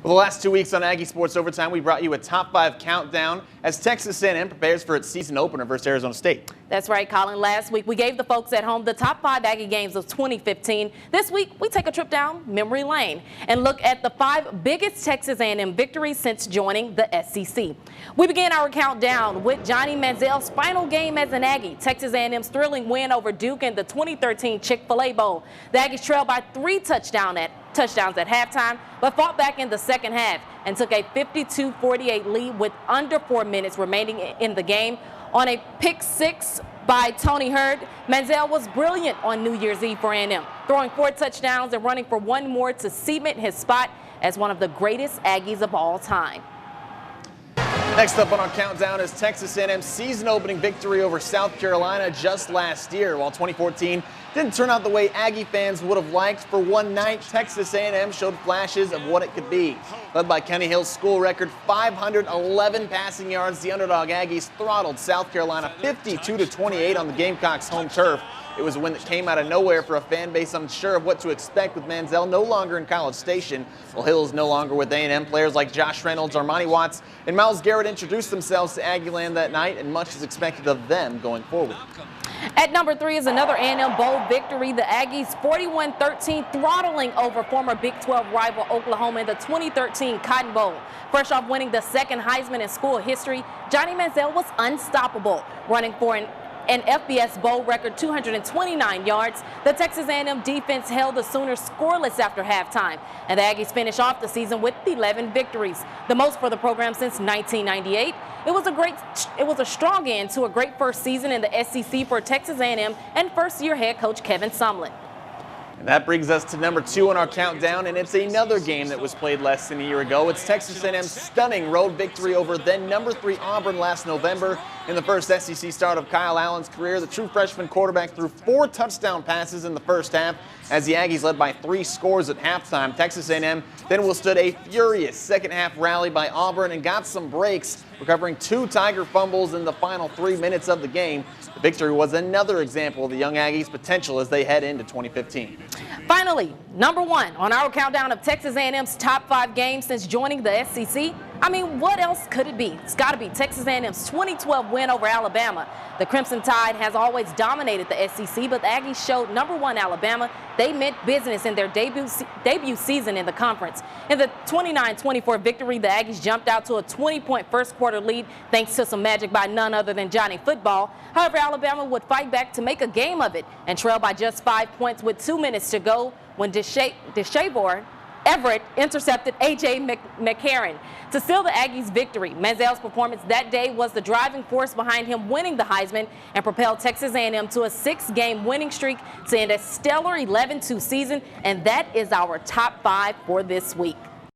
Well, the last 2 weeks on Aggie Sports Overtime, we brought you a top 5 countdown as Texas A&M prepares for its season opener versus Arizona State. That's right, Colin. Last week, we gave the folks at home the top 5 Aggie games of 2015. This week, we take a trip down memory lane and look at the 5 biggest Texas A&M victories since joining the SEC. We begin our countdown with Johnny Manziel's final game as an Aggie, Texas A&M's thrilling win over Duke in the 2013 Chick-fil-A Bowl. The Aggies trailed by 3 touchdowns at halftime, but fought back in the second half and took a 52-48 lead with under 4 minutes remaining in the game. On a pick 6 by Tony Hurd, Manziel was brilliant on New Year's Eve for A&M, throwing 4 touchdowns and running for 1 more to cement his spot as one of the greatest Aggies of all time. Next up on our countdown is Texas A&M's season-opening victory over South Carolina just last year. While 2014 didn't turn out the way Aggie fans would have liked, for one night, Texas A&M showed flashes of what it could be. Led by Kenny Hill's school record 511 passing yards, the underdog Aggies throttled South Carolina 52-28 on the Gamecocks' home turf. It was a win that came out of nowhere for a fan base unsure of what to expect with Manziel no longer in College Station. While Hill is no longer with A&M, players like Josh Reynolds, Armani Watts, and Myles Garrett introduced themselves to Aggieland that night, and much is expected of them going forward. At number 3 is another A&M Bowl victory. The Aggies 41-13 throttling over former Big 12 rival Oklahoma in the 2013 Cotton Bowl. Fresh off winning the 2nd Heisman in school history, Johnny Manziel was unstoppable, running for an FBS Bowl record 229 yards. The Texas A&M defense held the Sooners scoreless after halftime, and the Aggies finished off the season with 11 victories, the most for the program since 1998. It was a strong end to a great first season in the SEC for Texas A&M and first-year head coach Kevin Sumlin. And that brings us to number 2 on our countdown, and it's another game that was played less than a year ago. It's Texas A&M's stunning road victory over then number 3 Auburn last November. In the first SEC start of Kyle Allen's career, the true freshman quarterback threw 4 touchdown passes in the first half as the Aggies led by 3 scores at halftime. Texas A&M then withstood a furious second-half rally by Auburn and got some breaks, recovering 2 Tiger fumbles in the final 3 minutes of the game. The victory was another example of the young Aggies' potential as they head into 2015. Finally, number 1 on our countdown of Texas A&M's top 5 games since joining the SEC. I mean, what else could it be? It's got to be Texas A&M's 2012 win over Alabama. The Crimson Tide has always dominated the SEC, but the Aggies showed number 1 Alabama they meant business in their debut season in the conference. In the 29-24 victory, the Aggies jumped out to a 20-point first-quarter lead thanks to some magic by none other than Johnny Football. However, Alabama would fight back to make a game of it and trail by just 5 points with 2 minutes to go when Deshavar Everett intercepted A.J. McCarron to seal the Aggies' victory. Manziel's performance that day was the driving force behind him winning the Heisman and propelled Texas A&M to a 6-game winning streak to end a stellar 11-2 season, and that is our top 5 for this week.